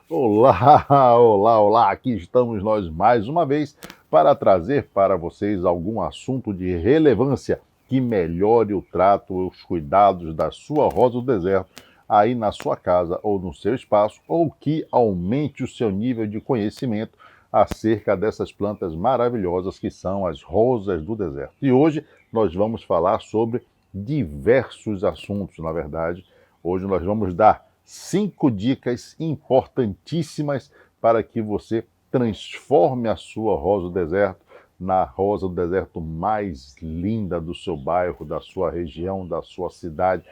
Olá, olá, olá! Aqui estamos nós mais uma vez para trazer para vocês algum assunto de relevância que melhore o trato, os cuidados da sua rosa do deserto aí na sua casa ou no seu espaço, ou que aumente o seu nível de conhecimento acerca dessas plantas maravilhosas que são as rosas do deserto. E hoje nós vamos falar sobre diversos assuntos, na verdade. Hoje nós vamos dar 5 dicas importantíssimas para que você transforme a sua rosa do deserto na rosa do deserto mais linda do seu bairro, da sua região, da sua cidade,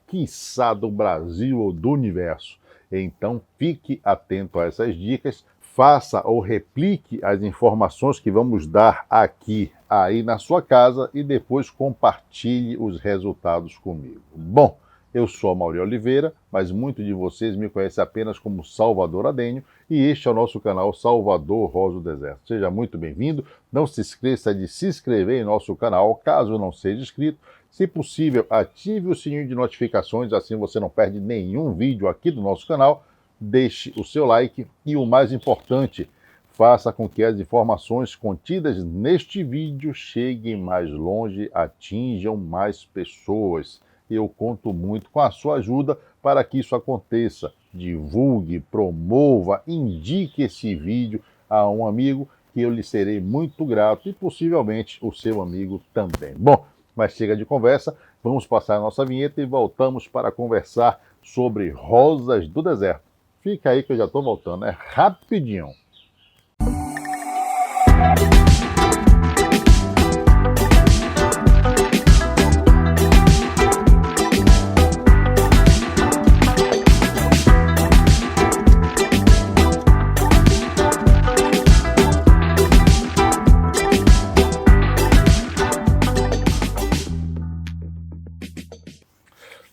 quiçá do Brasil ou do universo. Então fique atento a essas dicas, faça ou replique as informações que vamos dar aqui, aí na sua casa e depois compartilhe os resultados comigo. Bom, eu sou Mauri Oliveira, mas muitos de vocês me conhecem apenas como Salvador Adenio e este é o nosso canal Salvador Rosa do Deserto. Seja muito bem-vindo, não se esqueça de se inscrever em nosso canal, caso não seja inscrito. Se possível, ative o sininho de notificações, assim você não perde nenhum vídeo aqui do nosso canal. Deixe o seu like e o mais importante, faça com que as informações contidas neste vídeo cheguem mais longe, atinjam mais pessoas. Eu conto muito com a sua ajuda para que isso aconteça. Divulgue, promova, indique esse vídeo a um amigo que eu lhe serei muito grato e possivelmente o seu amigo também. Bom, mas chega de conversa, vamos passar a nossa vinheta e voltamos para conversar sobre rosas do deserto. Fica aí que eu já estou voltando, é rapidinho.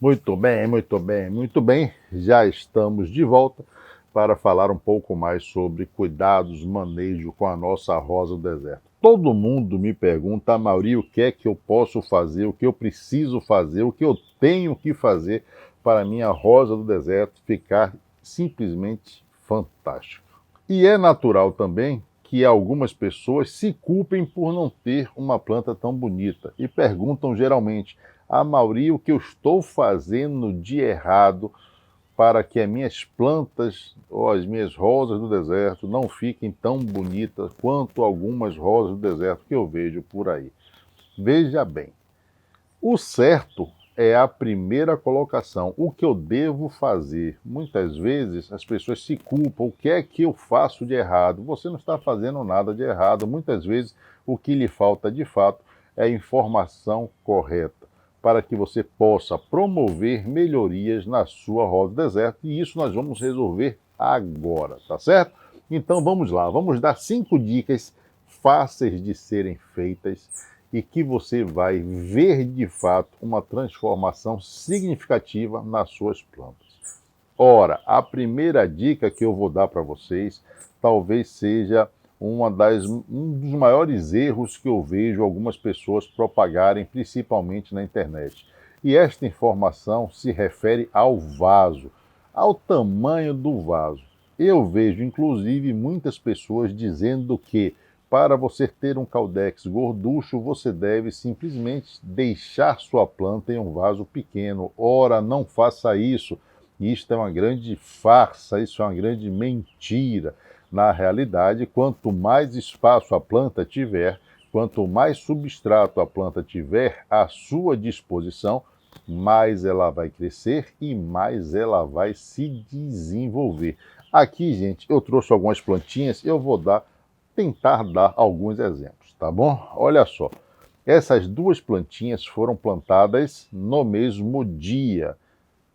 Muito bem, muito bem, muito bem. Já estamos de volta para falar um pouco mais sobre cuidados, manejo com a nossa rosa do deserto. Todo mundo me pergunta, Mauri, o que é que eu posso fazer, o que eu preciso fazer, o que eu tenho que fazer para a minha rosa do deserto ficar simplesmente fantástica. E é natural também que algumas pessoas se culpem por não ter uma planta tão bonita e perguntam geralmente: Mauri, o que eu estou fazendo de errado para que as minhas plantas ou as minhas rosas do deserto não fiquem tão bonitas quanto algumas rosas do deserto que eu vejo por aí? Veja bem, o certo é a primeira colocação. O que eu devo fazer? Muitas vezes as pessoas se culpam. O que é que eu faço de errado? Você não está fazendo nada de errado. Muitas vezes o que lhe falta de fato é a informação correta para que você possa promover melhorias na sua rosa do deserto. E isso nós vamos resolver agora, tá certo? Então vamos lá, vamos dar 5 dicas fáceis de serem feitas e que você vai ver de fato uma transformação significativa nas suas plantas. Ora, a primeira dica que eu vou dar para vocês talvez seja um dos maiores erros que eu vejo algumas pessoas propagarem, principalmente na internet. E esta informação se refere ao vaso, ao tamanho do vaso. Eu vejo, inclusive, muitas pessoas dizendo que para você ter um Caudex gorducho, você deve simplesmente deixar sua planta em um vaso pequeno. Ora, não faça isso. Isto é uma grande farsa, isso é uma grande mentira. Na realidade, quanto mais espaço a planta tiver, quanto mais substrato a planta tiver à sua disposição, mais ela vai crescer e mais ela vai se desenvolver. Aqui, gente, eu trouxe algumas plantinhas, eu vou tentar dar alguns exemplos, tá bom? Olha só, essas 2 plantinhas foram plantadas no mesmo dia.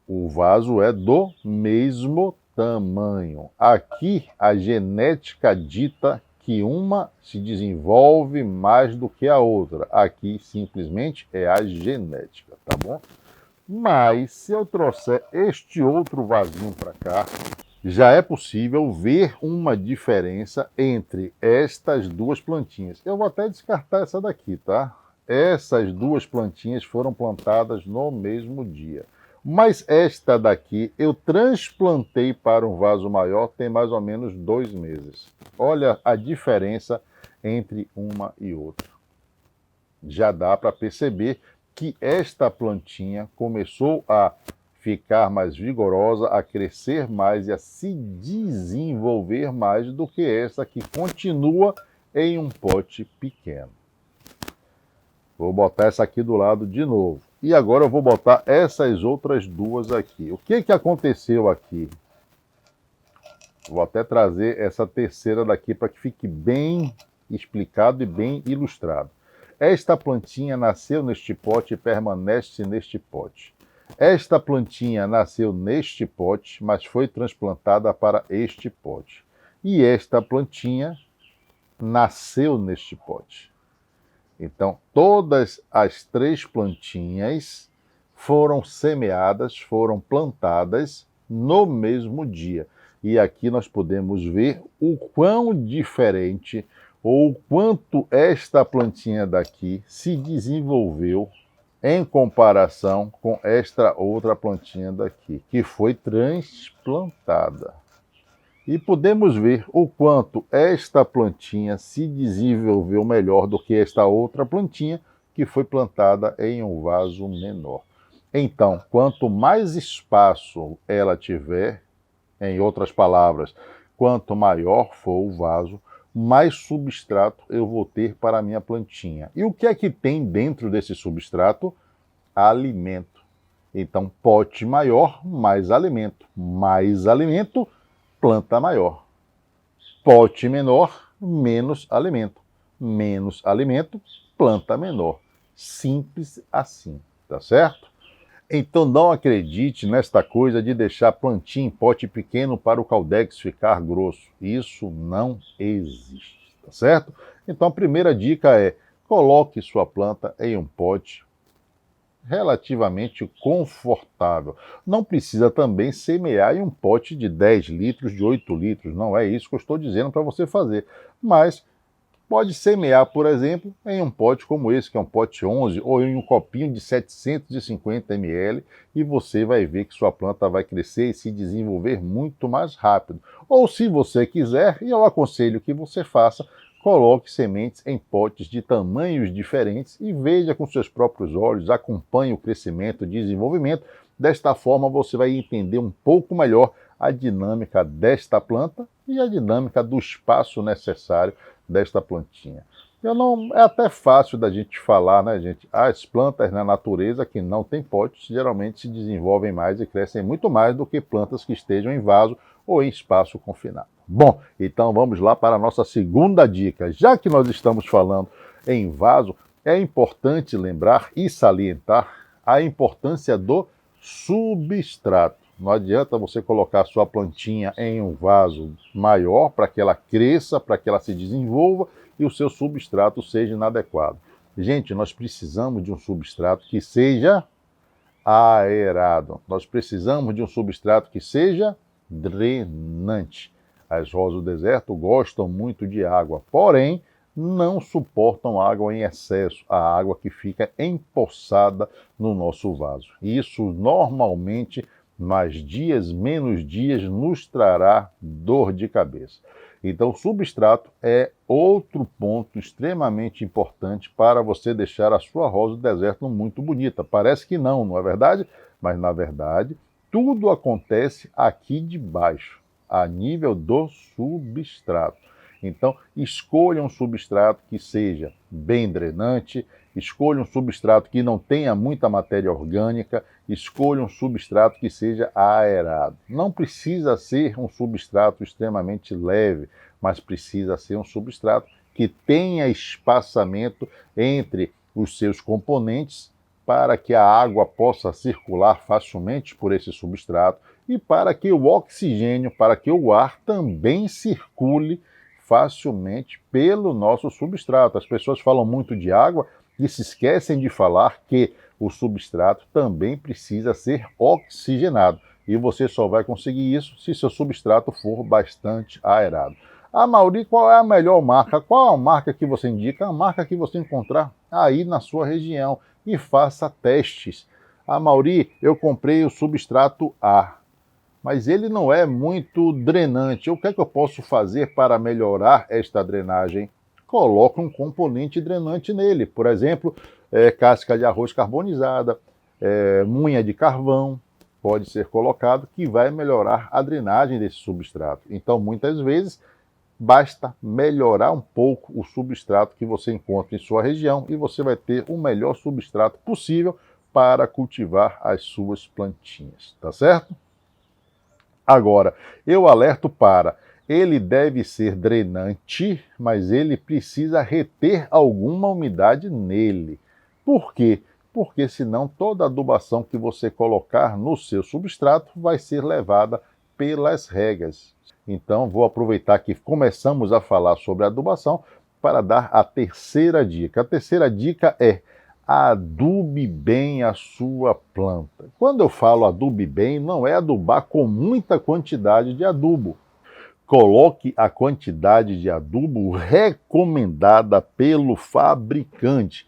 O vaso é do mesmo tamanho. Aqui a genética dita que uma se desenvolve mais do que a outra. Aqui simplesmente é a genética, tá bom? Mas se eu trouxer este outro vasinho para cá, já é possível ver uma diferença entre estas 2 plantinhas. Eu vou até descartar essa daqui, tá? Essas 2 plantinhas foram plantadas no mesmo dia. Mas esta daqui eu transplantei para um vaso maior tem mais ou menos 2 meses. Olha a diferença entre uma e outra. Já dá para perceber que esta plantinha começou a ficar mais vigorosa, a crescer mais e a se desenvolver mais do que essa que continua em um pote pequeno. Vou botar essa aqui do lado de novo. E agora eu vou botar essas outras duas aqui. O que aconteceu aqui? Vou até trazer essa terceira daqui para que fique bem explicado e bem ilustrado. Esta plantinha nasceu neste pote e permanece neste pote. Esta plantinha nasceu neste pote, mas foi transplantada para este pote. E esta plantinha nasceu neste pote. Então, todas as 3 plantinhas foram semeadas, foram plantadas no mesmo dia. E aqui nós podemos ver o quão diferente ou quanto esta plantinha daqui se desenvolveu em comparação com esta outra plantinha daqui, que foi transplantada. E podemos ver o quanto esta plantinha se desenvolveu melhor do que esta outra plantinha que foi plantada em um vaso menor. Então, quanto mais espaço ela tiver, em outras palavras, quanto maior for o vaso, mais substrato eu vou ter para a minha plantinha. E o que é que tem dentro desse substrato? Alimento. Então, pote maior, mais alimento. Mais alimento, planta maior. Pote menor, menos alimento. Menos alimento, planta menor. Simples assim, tá certo? Então não acredite nesta coisa de deixar plantinha em pote pequeno para o caldex ficar grosso. Isso não existe, tá certo? Então a primeira dica é: coloque sua planta em um pote relativamente confortável. Não precisa também semear em um pote de 10 litros, de 8 litros, não é isso que eu estou dizendo para você fazer. Mas pode semear, por exemplo, em um pote como esse, que é um pote 11, ou em um copinho de 750 ml, e você vai ver que sua planta vai crescer e se desenvolver muito mais rápido. Ou se você quiser, e eu aconselho que você faça, coloque sementes em potes de tamanhos diferentes e veja com seus próprios olhos, acompanhe o crescimento e desenvolvimento. Desta forma você vai entender um pouco melhor a dinâmica desta planta e a dinâmica do espaço necessário desta plantinha. É até fácil da gente falar, né, gente? As plantas na natureza que não têm potes geralmente se desenvolvem mais e crescem muito mais do que plantas que estejam em vaso ou em espaço confinado. Bom, então vamos lá para a nossa segunda dica. Já que nós estamos falando em vaso, é importante lembrar e salientar a importância do substrato. Não adianta você colocar sua plantinha em um vaso maior para que ela cresça, para que ela se desenvolva e o seu substrato seja inadequado. Gente, nós precisamos de um substrato que seja aerado. Nós precisamos de um substrato que seja drenante. As rosas do deserto gostam muito de água, porém não suportam água em excesso, a água que fica empoçada no nosso vaso. Isso normalmente, mais dias, menos dias, nos trará dor de cabeça. Então, o substrato é outro ponto extremamente importante para você deixar a sua rosa do deserto muito bonita. Parece que não, não é verdade? Mas, na verdade, tudo acontece aqui de baixo, a nível do substrato. Então, escolha um substrato que seja bem drenante, escolha um substrato que não tenha muita matéria orgânica, escolha um substrato que seja aerado. Não precisa ser um substrato extremamente leve, mas precisa ser um substrato que tenha espaçamento entre os seus componentes para que a água possa circular facilmente por esse substrato e para que o oxigênio, para que o ar também circule facilmente pelo nosso substrato. As pessoas falam muito de água e se esquecem de falar que o substrato também precisa ser oxigenado. E você só vai conseguir isso se seu substrato for bastante aerado. Ah, Mauri, qual é a melhor marca? Qual a marca que você indica? A marca que você encontrar aí na sua região. E faça testes. Mauri, eu comprei o substrato A, mas ele não é muito drenante. O que é que eu posso fazer para melhorar esta drenagem? Coloque um componente drenante nele. Por exemplo, casca de arroz carbonizada, munha de carvão, pode ser colocado, que vai melhorar a drenagem desse substrato. Então, muitas vezes, basta melhorar um pouco o substrato que você encontra em sua região e você vai ter o melhor substrato possível para cultivar as suas plantinhas, tá certo? Agora, eu alerto para, ele deve ser drenante, mas ele precisa reter alguma umidade nele. Por quê? Porque senão toda adubação que você colocar no seu substrato vai ser levada pelas regas. Então, vou aproveitar que começamos a falar sobre adubação para dar a terceira dica. A terceira dica é: adube bem a sua planta. Quando eu falo adube bem, não é adubar com muita quantidade de adubo. Coloque a quantidade de adubo recomendada pelo fabricante.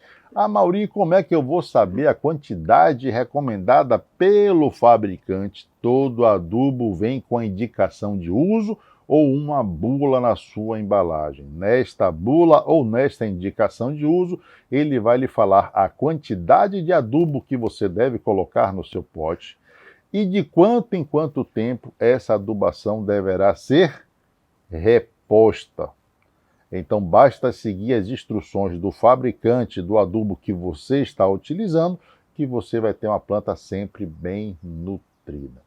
Mauri, como é que eu vou saber a quantidade recomendada pelo fabricante? Todo adubo vem com a indicação de uso ou uma bula na sua embalagem. Nesta bula ou nesta indicação de uso, ele vai lhe falar a quantidade de adubo que você deve colocar no seu pote e de quanto em quanto tempo essa adubação deverá ser reposta. Então, basta seguir as instruções do fabricante do adubo que você está utilizando, que você vai ter uma planta sempre bem nutrida.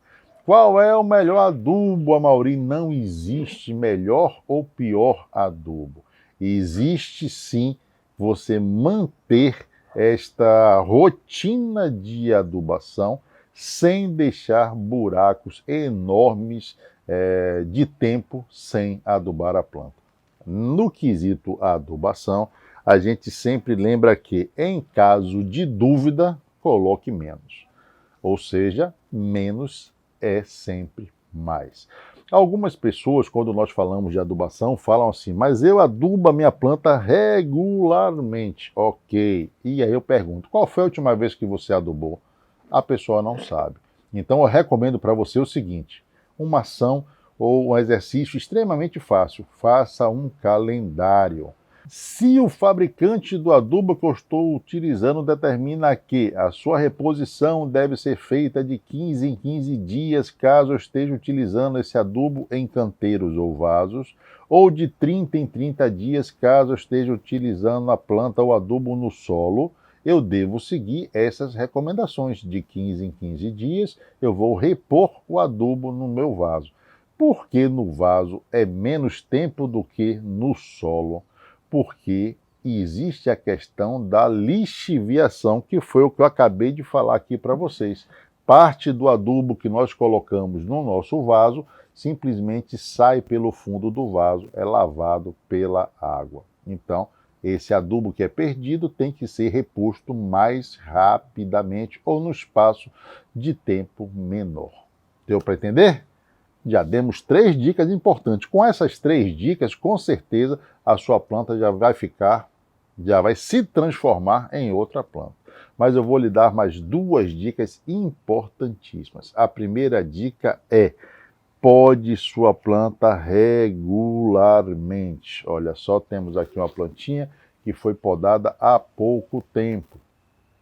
Qual é o melhor adubo, Mauri? Não existe melhor ou pior adubo. Existe sim você manter esta rotina de adubação sem deixar buracos enormes de tempo sem adubar a planta. No quesito adubação, a gente sempre lembra que, em caso de dúvida, coloque menos. Ou seja, menos é sempre mais. Algumas pessoas, quando nós falamos de adubação, falam assim: mas eu adubo a minha planta regularmente. Ok. E aí eu pergunto: qual foi a última vez que você adubou? A pessoa não sabe. Então eu recomendo para você o seguinte: uma ação ou um exercício extremamente fácil. Faça um calendário. Se o fabricante do adubo que eu estou utilizando determina que a sua reposição deve ser feita de 15 em 15 dias, caso eu esteja utilizando esse adubo em canteiros ou vasos, ou de 30 em 30 dias, caso eu esteja utilizando a planta ou adubo no solo, eu devo seguir essas recomendações. De 15 em 15 dias, eu vou repor o adubo no meu vaso. Porque no vaso é menos tempo do que no solo? Porque existe a questão da lixiviação, que foi o que eu acabei de falar aqui para vocês. Parte do adubo que nós colocamos no nosso vaso simplesmente sai pelo fundo do vaso, é lavado pela água. Então, esse adubo que é perdido tem que ser reposto mais rapidamente ou no espaço de tempo menor. Deu para entender? Já demos 3 dicas importantes. Com essas 3 dicas, com certeza, a sua planta já vai se transformar em outra planta. Mas eu vou lhe dar mais 2 dicas importantíssimas. A primeira dica é: pode sua planta regularmente. Olha só, temos aqui uma plantinha que foi podada há pouco tempo,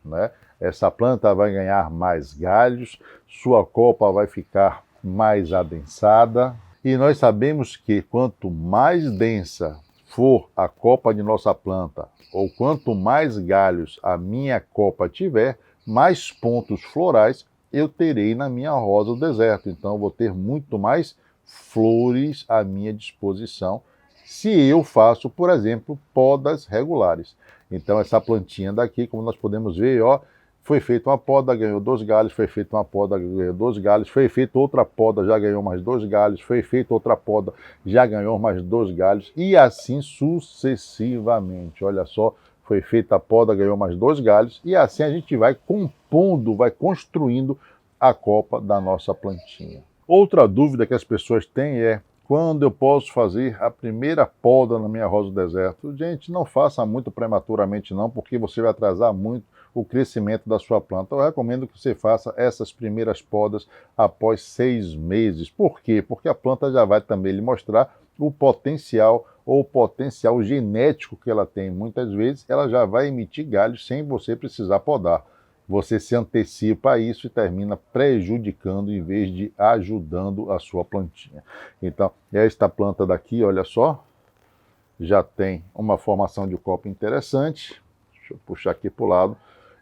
né? Essa planta vai ganhar mais galhos, sua copa vai ficar mais adensada, e nós sabemos que quanto mais densa for a copa de nossa planta, ou quanto mais galhos a minha copa tiver, mais pontos florais eu terei na minha rosa do deserto. Então eu vou ter muito mais flores à minha disposição se eu faço, por exemplo, podas regulares. Então essa plantinha daqui, como nós podemos ver, ó, foi feita uma poda, ganhou 2 galhos, foi feita uma poda, ganhou 2 galhos, foi feita outra poda, já ganhou mais 2 galhos, foi feita outra poda, já ganhou mais 2 galhos, e assim sucessivamente. Olha só, foi feita a poda, ganhou mais 2 galhos, e assim a gente vai compondo, vai construindo a copa da nossa plantinha. Outra dúvida que as pessoas têm é: quando eu posso fazer a primeira poda na minha rosa do deserto? Gente, não faça muito prematuramente não, porque você vai atrasar muito o crescimento da sua planta. Eu recomendo que você faça essas primeiras podas após 6 meses. Por quê? Porque a planta já vai também lhe mostrar o potencial ou o potencial genético que ela tem. Muitas vezes ela já vai emitir galhos sem você precisar podar. Você se antecipa a isso e termina prejudicando em vez de ajudando a sua plantinha. Então, esta planta daqui, olha só, já tem uma formação de copa interessante. Deixa eu puxar aqui para o lado.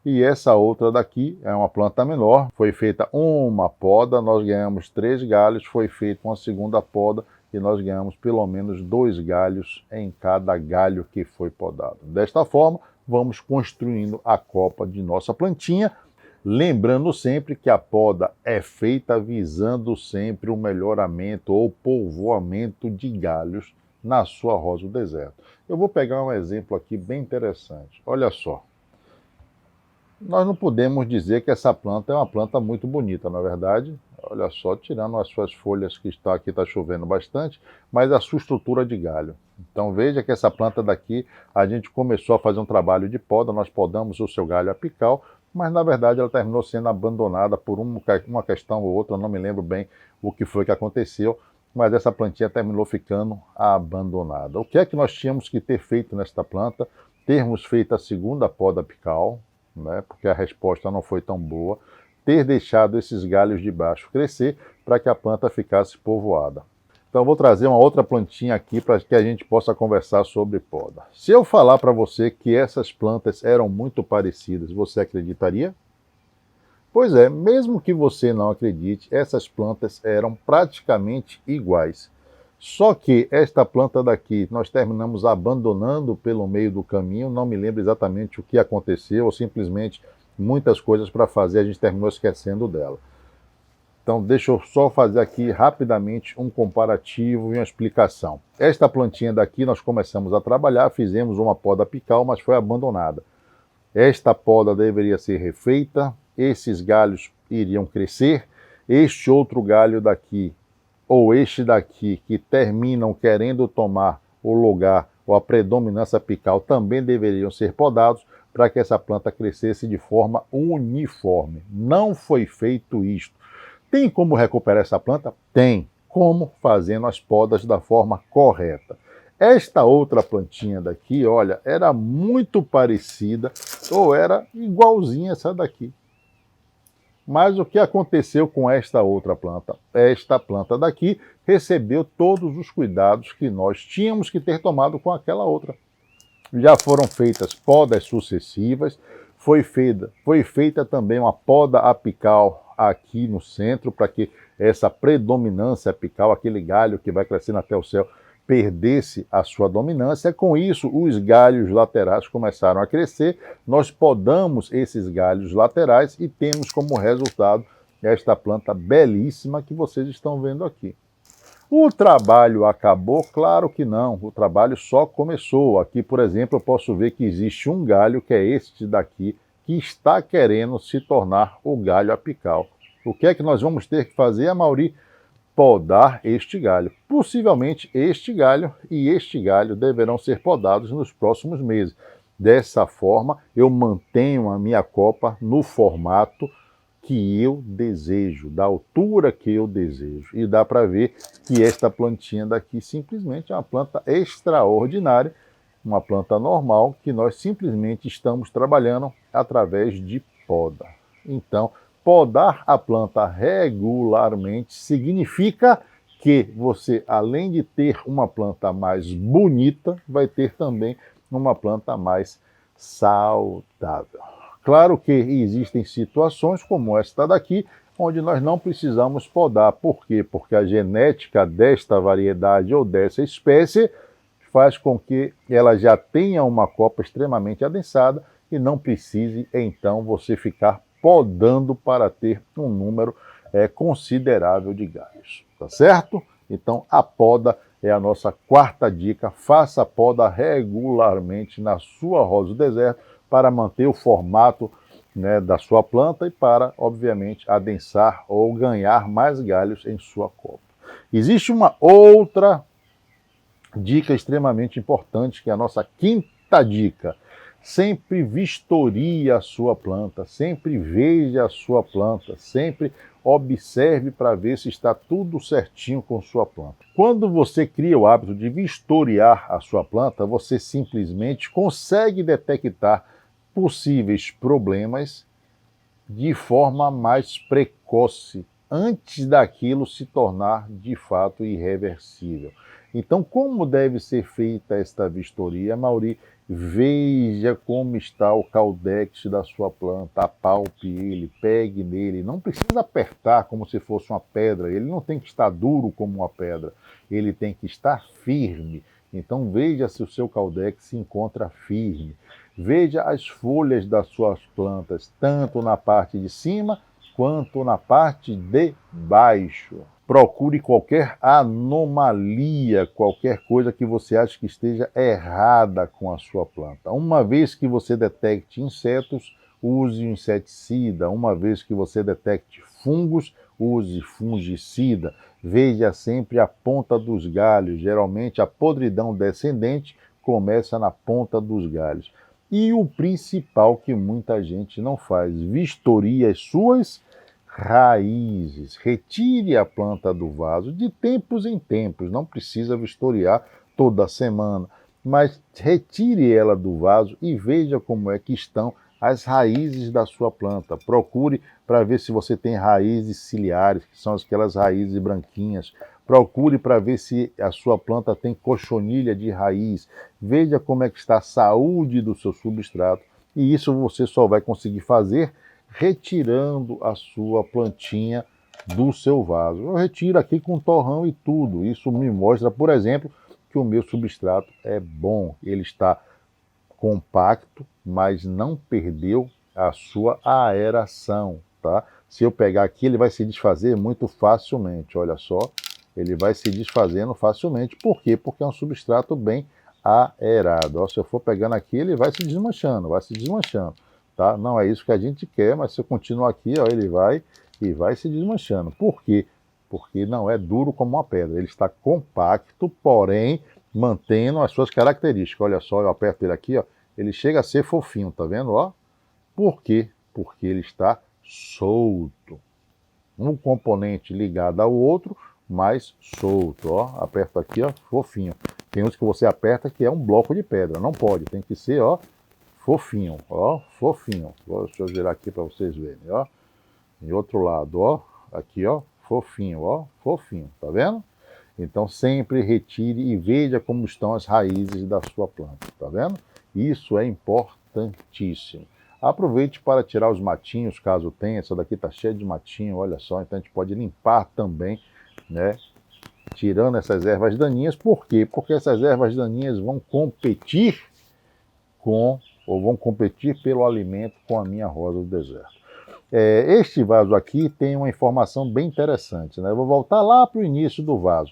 E essa outra daqui é uma planta menor. Foi feita uma poda, nós ganhamos 3 galhos. Foi feita uma segunda poda e nós ganhamos pelo menos 2 galhos em cada galho que foi podado. Desta forma, vamos construindo a copa de nossa plantinha, lembrando sempre que a poda é feita visando sempre o melhoramento ou povoamento de galhos na sua rosa do deserto. Eu vou pegar um exemplo aqui bem interessante. Olha só. Nós não podemos dizer que essa planta é uma planta muito bonita, na verdade. Olha só, tirando as suas folhas que está chovendo bastante, mas a sua estrutura de galho. Então veja que essa planta daqui, a gente começou a fazer um trabalho de poda, nós podamos o seu galho apical, mas na verdade ela terminou sendo abandonada por uma questão ou outra, eu não me lembro bem o que foi que aconteceu, mas essa plantinha terminou ficando abandonada. O que é que nós tínhamos que ter feito nesta planta? Termos feito a segunda poda apical, né, porque a resposta não foi tão boa, ter deixado esses galhos de baixo crescer para que a planta ficasse povoada. Então eu vou trazer uma outra plantinha aqui para que a gente possa conversar sobre poda. Se eu falar para você que essas plantas eram muito parecidas, você acreditaria? Pois é, mesmo que você não acredite, essas plantas eram praticamente iguais. Só que esta planta daqui nós terminamos abandonando pelo meio do caminho, não me lembro exatamente o que aconteceu, ou simplesmente muitas coisas para fazer, a gente terminou esquecendo dela. Então deixa eu só fazer aqui rapidamente um comparativo e uma explicação. Esta plantinha daqui nós começamos a trabalhar, fizemos uma poda apical, mas foi abandonada. Esta poda deveria ser refeita, esses galhos iriam crescer, este outro galho daqui ou este daqui, que terminam querendo tomar o lugar ou a predominância apical, também deveriam ser podados para que essa planta crescesse de forma uniforme. Não foi feito isto. Tem como recuperar essa planta? Tem. Como? Fazendo as podas da forma correta. Esta outra plantinha daqui, olha, era muito parecida ou era igualzinha essa daqui. Mas o que aconteceu com esta outra planta? Esta planta daqui recebeu todos os cuidados que nós tínhamos que ter tomado com aquela outra. Já foram feitas podas sucessivas, foi feita também uma poda apical aqui no centro, para que essa predominância apical, aquele galho que vai crescendo até o céu, perdesse a sua dominância. Com isso, os galhos laterais começaram a crescer, nós podamos esses galhos laterais e temos como resultado esta planta belíssima que vocês estão vendo aqui. O trabalho acabou? Claro que não, o trabalho só começou. Aqui, por exemplo, eu posso ver que existe um galho, que é este daqui, que está querendo se tornar o galho apical. O que é que nós vamos ter que fazer, Amaury? Podar este galho. Possivelmente este galho e este galho deverão ser podados nos próximos meses. Dessa forma, eu mantenho a minha copa no formato que eu desejo, da altura que eu desejo. E dá para ver que esta plantinha daqui simplesmente é uma planta extraordinária, uma planta normal que nós simplesmente estamos trabalhando através de poda. Então, podar a planta regularmente significa que você, além de ter uma planta mais bonita, vai ter também uma planta mais saudável. Claro que existem situações como esta daqui, onde nós não precisamos podar. Por quê? Porque a genética desta variedade ou dessa espécie faz com que ela já tenha uma copa extremamente adensada e não precise, então, você ficar podando para ter um número considerável de galhos. Tá certo? Então, a poda é a nossa quarta dica. Faça a poda regularmente na sua rosa do deserto, para manter o formato, né, da sua planta e para, obviamente, adensar ou ganhar mais galhos em sua copa. Existe uma outra dica extremamente importante, que é a nossa quinta dica. Sempre vistorie a sua planta, sempre veja a sua planta, sempre observe para ver se está tudo certinho com sua planta. Quando você cria o hábito de vistoriar a sua planta, você simplesmente consegue detectar possíveis problemas de forma mais precoce, antes daquilo se tornar de fato irreversível. Então, como deve ser feita esta vistoria, Mauri? Veja como está o caudex da sua planta, apalpe ele, pegue nele, não precisa apertar como se fosse uma pedra, ele não tem que estar duro como uma pedra, ele tem que estar firme. Então veja se o seu caudex se encontra firme. Veja as folhas das suas plantas, tanto na parte de cima quanto na parte de baixo. Procure qualquer anomalia, qualquer coisa que você ache que esteja errada com a sua planta. Uma vez que você detecte insetos, use inseticida. Uma vez que você detecte fungos, use fungicida. Veja sempre a ponta dos galhos. Geralmente a podridão descendente começa na ponta dos galhos. E o principal que muita gente não faz, vistorie as suas raízes. Retire a planta do vaso de tempos em tempos, não precisa vistoriar toda semana, mas retire ela do vaso e veja como é que estão as raízes da sua planta. Procure para ver se você tem raízes ciliares, que são aquelas raízes branquinhas. Procure para ver se a sua planta tem cochonilha de raiz. Veja como é que está a saúde do seu substrato. E isso você só vai conseguir fazer retirando a sua plantinha do seu vaso. Eu retiro aqui com torrão e tudo. Isso me mostra, por exemplo, que o meu substrato é bom. Ele está compacto, mas não perdeu a sua aeração, tá? Se eu pegar aqui, ele vai se desfazer muito facilmente. Olha só, ele vai se desfazendo facilmente. Por quê? Porque é um substrato bem aerado. Ó, se eu for pegando aqui, ele vai se desmanchando, vai se desmanchando. Tá? Não é isso que a gente quer, mas se eu continuar aqui, ó, ele vai e vai se desmanchando. Por quê? Porque não é duro como uma pedra. Ele está compacto, porém mantendo as suas características. Olha só, eu aperto ele aqui, ó, ele chega a ser fofinho, tá vendo? Ó? Por quê? Porque ele está solto. Um componente ligado ao outro, mas solto. Ó? Aperto aqui, ó, fofinho. Tem uns que você aperta que é um bloco de pedra. Não pode, tem que ser, ó, fofinho, ó, fofinho. Deixa eu virar aqui para vocês verem, ó. Em outro lado, ó, aqui, ó, fofinho, ó, fofinho, tá vendo? Então sempre retire e veja como estão as raízes da sua planta, tá vendo? Isso é importantíssimo. Aproveite para tirar os matinhos, caso tenha. Essa daqui tá cheia de matinho, olha só. Então a gente pode limpar também, né? Tirando essas ervas daninhas. Por quê? Porque essas ervas daninhas vão competir vão competir pelo alimento com a minha rosa do deserto. Este vaso aqui tem uma informação bem interessante, né? Eu vou voltar lá para o início do vaso.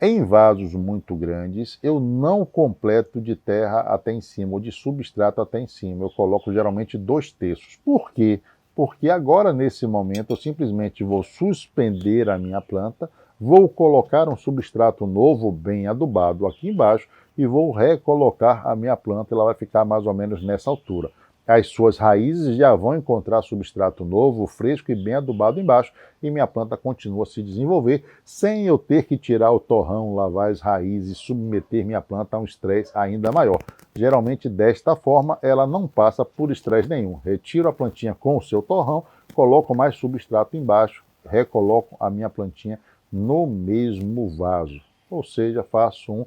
Em vasos muito grandes, eu não completo de terra até em cima, ou de substrato até em cima. Eu coloco geralmente 2/3. Por quê? Porque agora, nesse momento, eu simplesmente vou suspender a minha planta, vou colocar um substrato novo, bem adubado, aqui embaixo, e vou recolocar a minha planta, ela vai ficar mais ou menos nessa altura. As suas raízes já vão encontrar substrato novo, fresco e bem adubado embaixo, e minha planta continua a se desenvolver, sem eu ter que tirar o torrão, lavar as raízes, submeter minha planta a um estresse ainda maior. Geralmente, desta forma, ela não passa por estresse nenhum. Retiro a plantinha com o seu torrão, coloco mais substrato embaixo, recoloco a minha plantinha no mesmo vaso. Ou seja, faço um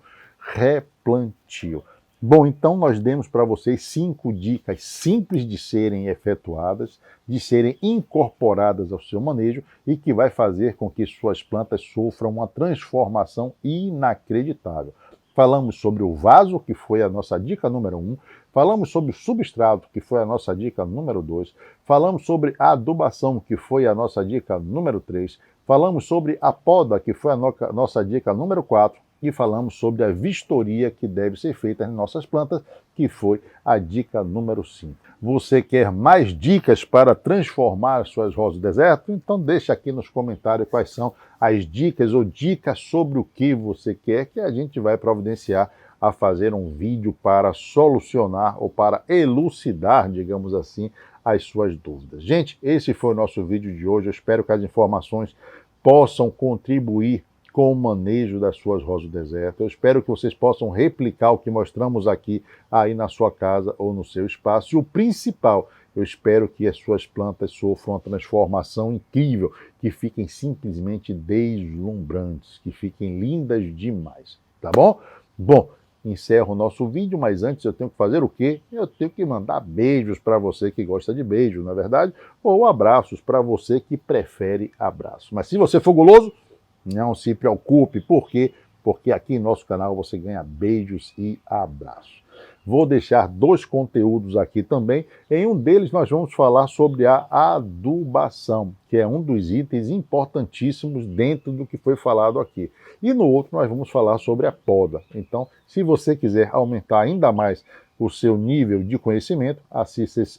replantio. Bom, então nós demos para vocês 5 dicas simples de serem efetuadas, de serem incorporadas ao seu manejo e que vai fazer com que suas plantas sofram uma transformação inacreditável. Falamos sobre o vaso, que foi a nossa dica número 1. Falamos sobre o substrato, que foi a nossa dica número 2. Falamos sobre a adubação, que foi a nossa dica número 3. Falamos sobre a poda, que foi a nossa dica número 4. e falamos sobre a vistoria que deve ser feita nas nossas plantas, que foi a dica número 5. Você quer mais dicas para transformar as suas rosas do deserto? Então deixa aqui nos comentários quais são as dicas ou dicas sobre o que você quer, que a gente vai providenciar a fazer um vídeo para solucionar ou para elucidar, digamos assim, as suas dúvidas. Gente, esse foi o nosso vídeo de hoje. Eu espero que as informações possam contribuir com o manejo das suas rosas do deserto. Eu espero que vocês possam replicar o que mostramos aqui aí na sua casa ou no seu espaço. E o principal, eu espero que as suas plantas sofram uma transformação incrível, que fiquem simplesmente deslumbrantes, que fiquem lindas demais, tá bom? Bom, encerro o nosso vídeo, mas antes eu tenho que fazer o quê? Eu tenho que mandar beijos para você que gosta de beijo, não é verdade? Ou abraços para você que prefere abraço. Mas se você for guloso, não se preocupe, por quê? Porque aqui em nosso canal você ganha beijos e abraços. Vou deixar 2 conteúdos aqui também. Em um deles nós vamos falar sobre a adubação, que é um dos itens importantíssimos dentro do que foi falado aqui. E no outro nós vamos falar sobre a poda. Então, se você quiser aumentar ainda mais o seu nível de conhecimento,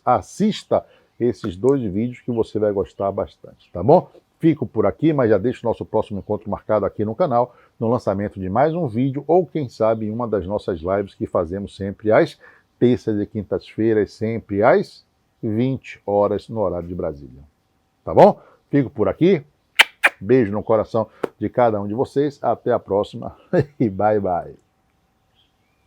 assista esses 2 vídeos que você vai gostar bastante, tá bom? Fico por aqui, mas já deixo o nosso próximo encontro marcado aqui no canal, no lançamento de mais um vídeo, ou quem sabe em uma das nossas lives que fazemos sempre às terças e quintas-feiras, sempre às 20 horas no horário de Brasília. Tá bom? Fico por aqui, beijo no coração de cada um de vocês, até a próxima e bye bye.